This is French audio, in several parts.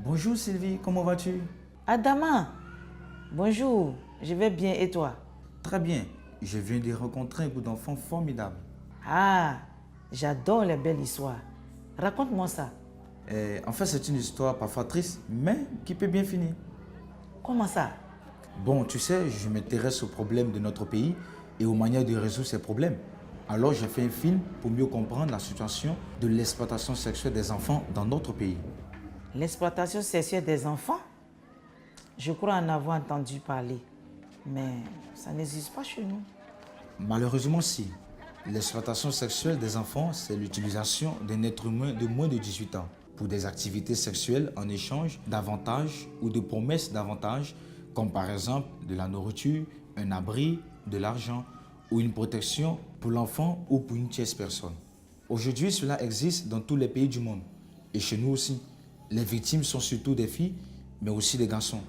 Bonjour Sylvie, comment vas-tu? Adama, bonjour, je vais bien et toi? Très bien, je viens de rencontrer un groupe d'enfants formidable. Ah, j'adore les belles histoires. Raconte-moi ça. En fait, c'est une histoire parfois triste, mais qui peut bien finir. Comment ça? Bon, tu sais, je m'intéresse aux problèmes de notre pays et aux manières de résoudre ces problèmes. Alors j'ai fait un film pour mieux comprendre la situation de l'exploitation sexuelle des enfants dans notre pays. L'exploitation sexuelle des enfants? Je crois en avoir entendu parler, mais ça n'existe pas chez nous. Malheureusement, si. L'exploitation sexuelle des enfants, c'est l'utilisation d'un être humain de moins de 18 ans pour des activités sexuelles en échange d'avantages ou de promesses d'avantages, comme par exemple de la nourriture, un abri, de l'argent ou une protection pour l'enfant ou pour une tierce personne. Aujourd'hui, cela existe dans tous les pays du monde et chez nous aussi. Les victimes sont surtout des filles, mais aussi des garçons.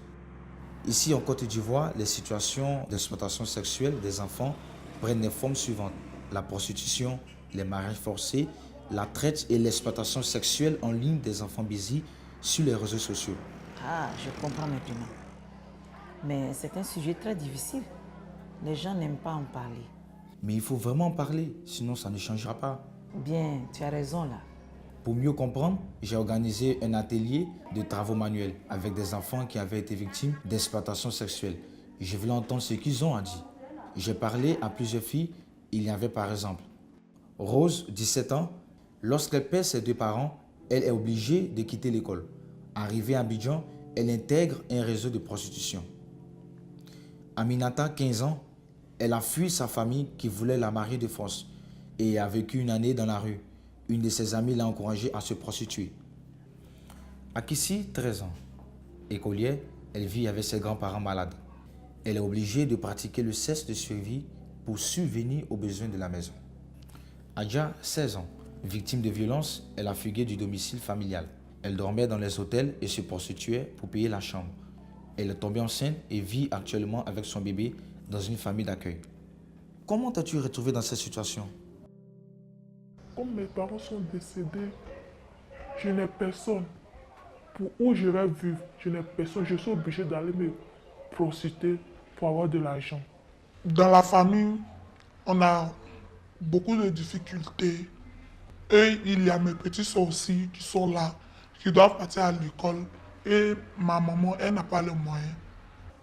Ici, en Côte d'Ivoire, les situations d'exploitation sexuelle des enfants prennent les formes suivantes: la prostitution, les mariages forcés, la traite et l'exploitation sexuelle en ligne des enfants busy sur les réseaux sociaux. Ah, je comprends maintenant. Mais c'est un sujet très difficile. Les gens n'aiment pas en parler. Mais il faut vraiment en parler, sinon ça ne changera pas. Bien, tu as raison là. Pour mieux comprendre, j'ai organisé un atelier de travaux manuels avec des enfants qui avaient été victimes d'exploitation sexuelle. Je voulais entendre ce qu'ils ont à dire. J'ai parlé à plusieurs filles. Il y avait par exemple Rose, 17 ans. Lorsqu'elle perd ses deux parents, elle est obligée de quitter l'école. Arrivée à Abidjan, elle intègre un réseau de prostitution. Aminata, 15 ans. Elle a fui sa famille qui voulait la marier de force et a vécu une année dans la rue. Une de ses amies l'a encouragée à se prostituer. Akissi, 13 ans. Écolière, elle vit avec ses grands-parents malades. Elle est obligée de pratiquer le cesse de survie pour subvenir aux besoins de la maison. Adja, 16 ans. Victime de violence, elle a fugué du domicile familial. Elle dormait dans les hôtels et se prostituait pour payer la chambre. Elle est tombée enceinte et vit actuellement avec son bébé dans une famille d'accueil. Comment t'as-tu retrouvé dans cette situation? Comme mes parents sont décédés, je n'ai personne. Pour où je vais vivre, je n'ai personne. Je suis obligé d'aller me prostituer pour avoir de l'argent. Dans la famille, on a beaucoup de difficultés. Et il y a mes petits soeurs aussi qui sont là, qui doivent partir à l'école. Et ma maman, elle n'a pas les moyens.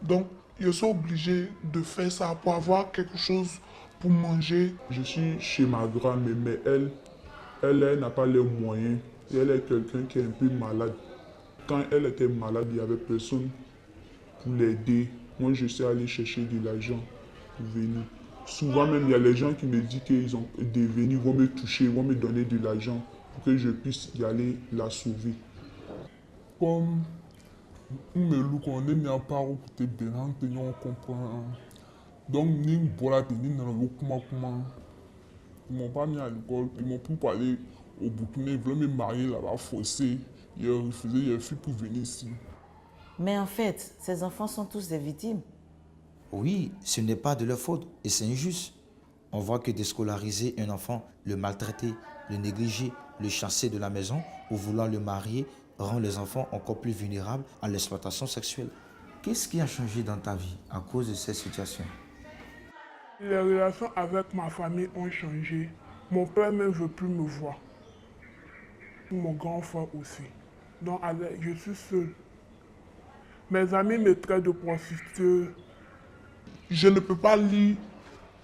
Donc, je suis obligé de faire ça pour avoir quelque chose pour manger. Je suis chez ma grand-mère, mais elle n'a pas les moyens. Et elle est quelqu'un qui est un peu malade. Quand elle était malade, il n'y avait personne pour l'aider. Moi, je suis allé chercher de l'argent pour venir. Souvent même, il y a les gens qui me disent qu'ils ont des venus, vont me toucher, vont me donner de l'argent pour que je puisse y aller la sauver. Comme me look on est mis à part pour te bénin, on comprend. Donc, ni voilà, ni dans le comment. Ils m'ont pas mis à l'école, ils m'ont pris pour aller au Burkina, ils voulaient me marier là-bas, forcé. Ils ont refusé, ils ont fui pour venir ici. Mais en fait, ces enfants sont tous des victimes. Oui, ce n'est pas de leur faute et c'est injuste. On voit que déscolariser un enfant, le maltraiter, le négliger, le chasser de la maison ou vouloir le marier rend les enfants encore plus vulnérables à l'exploitation sexuelle. Qu'est-ce qui a changé dans ta vie à cause de cette situation? Les relations avec ma famille ont changé. Mon père même ne veut plus me voir. Mon grand frère aussi. Donc je suis seul. Mes amis me traitent de prostituée. Je ne peux pas lire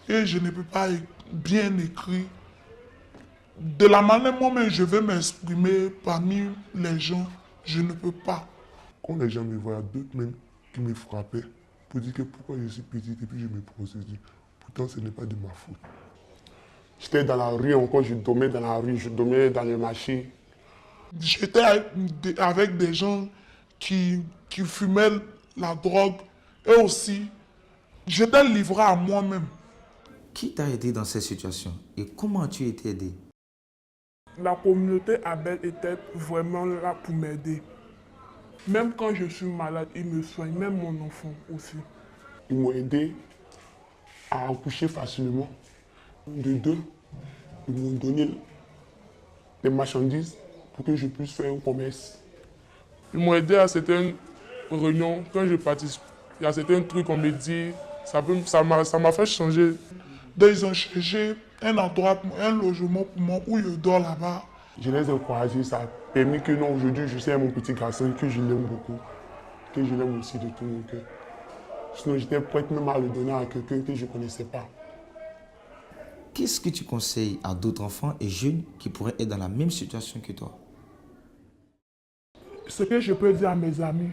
et je ne peux pas bien écrire. De la manière moi-même je veux m'exprimer parmi les gens, je ne peux pas. Quand les gens me voient, il y a d'autres même qui me frappaient pour dire que pourquoi je suis petite et puis je me prostitue. Pourtant, ce n'est pas de ma faute. J'étais dans la rue encore, je dormais dans la rue, je dormais dans les marchés. J'étais avec des gens qui fumaient la drogue et aussi j'étais livré à moi-même. Qui t'a aidé dans cette situation et comment as-tu été aidé? La communauté Abel était vraiment là pour m'aider. Même quand je suis malade, ils me soignent, même mon enfant aussi. Ils m'ont aidé à accoucher facilement. De deux, ils m'ont donné des marchandises pour que je puisse faire un commerce. Ils m'ont aidé à certaines réunions. Quand je participe, il y a certains trucs qu'on me dit, ça m'a fait changer. Donc, ils ont cherché un endroit, un logement pour moi où je dors là-bas. Je les ai encouragés, ça a permis que non, aujourd'hui, je sais à mon petit garçon que je l'aime beaucoup, que je l'aime aussi de tout mon cœur. Sinon, j'étais prête même à le donner à quelqu'un que je ne connaissais pas. Qu'est-ce que tu conseilles à d'autres enfants et jeunes qui pourraient être dans la même situation que toi? Ce que je peux dire à mes amis,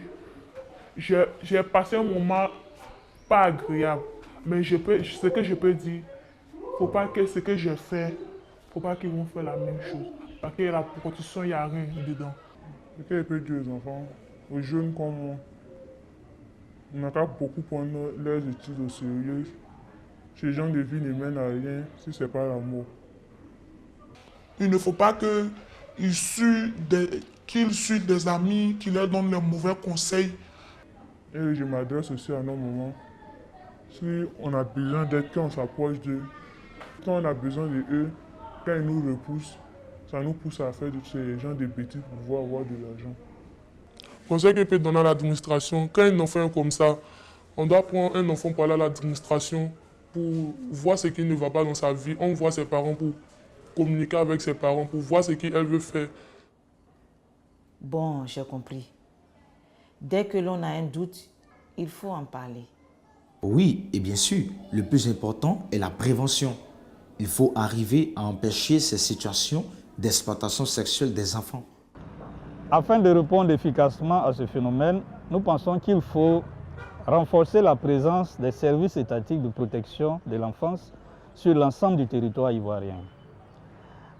j'ai passé un moment pas agréable, mais ce que je peux dire, faut pas que ce que je fais, faut pas qu'ils vont faire la même chose. Parce que la protection, il n'y a rien dedans. Ce que je peux dire aux enfants, aux jeunes comme moi, on n'a qu'à beaucoup prendre leurs études au sérieux. Ces gens de vie ne mènent à rien si ce n'est pas l'amour. Il ne faut pas qu'ils suivent des amis qui leur donnent les mauvais conseils. Et je m'adresse aussi à nos mamans. Si on a besoin d'être, quand on s'approche d'eux, quand on a besoin d'eux, quand ils nous repoussent, ça nous pousse à faire de ces gens des bêtises pour pouvoir avoir de l'argent. Conseil que peut donner à l'administration, quand un enfant est comme ça, on doit prendre un enfant pour aller à l'administration pour voir ce qui ne va pas dans sa vie. On voit ses parents pour communiquer avec ses parents, pour voir ce qu'elle veut faire. Bon, j'ai compris. Dès que l'on a un doute, il faut en parler. Oui, et bien sûr, le plus important est la prévention. Il faut arriver à empêcher ces situations d'exploitation sexuelle des enfants. Afin de répondre efficacement à ce phénomène, nous pensons qu'il faut renforcer la présence des services étatiques de protection de l'enfance sur l'ensemble du territoire ivoirien.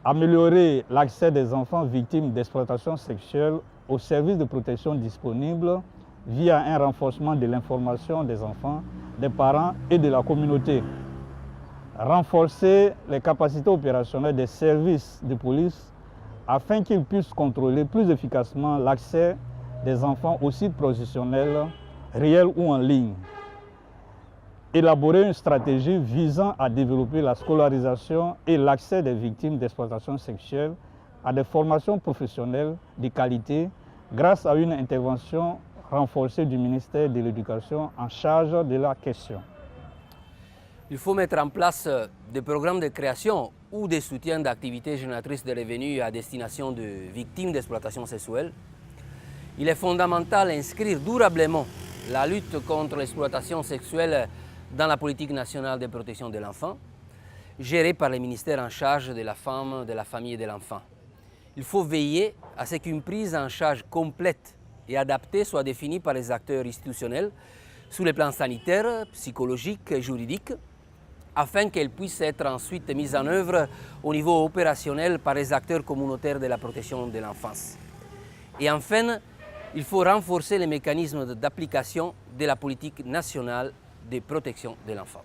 Améliorer l'accès des enfants victimes d'exploitation sexuelle aux services de protection disponibles via un renforcement de l'information des enfants, des parents et de la communauté. Renforcer les capacités opérationnelles des services de police afin qu'ils puissent contrôler plus efficacement l'accès des enfants aux sites professionnels réels ou en ligne. Élaborer une stratégie visant à développer la scolarisation et l'accès des victimes d'exploitation sexuelle à des formations professionnelles de qualité grâce à une intervention renforcée du ministère de l'Éducation en charge de la question. Il faut mettre en place des programmes de création ou de soutien d'activités génératrices de revenus à destination de victimes d'exploitation sexuelle. Il est fondamental d'inscrire durablement la lutte contre l'exploitation sexuelle dans la politique nationale de protection de l'enfant, gérée par le ministère en charge de la femme, de la famille et de l'enfant. Il faut veiller à ce qu'une prise en charge complète et adaptée soit définie par les acteurs institutionnels sur les plans sanitaires, psychologiques et juridiques, afin qu'elle puisse être ensuite mise en œuvre au niveau opérationnel par les acteurs communautaires de la protection de l'enfance. Et enfin, il faut renforcer les mécanismes d'application de la politique nationale de protection de l'enfant.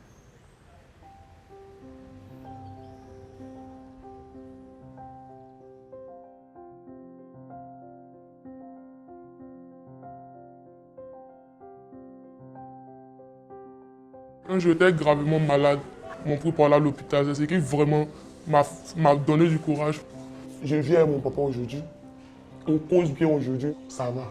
Quand j'étais gravement malade, m'ont pris pour aller à l'hôpital. C'est ce qui vraiment m'a donné du courage. Je vis avec mon papa aujourd'hui. On cause bien aujourd'hui, ça va.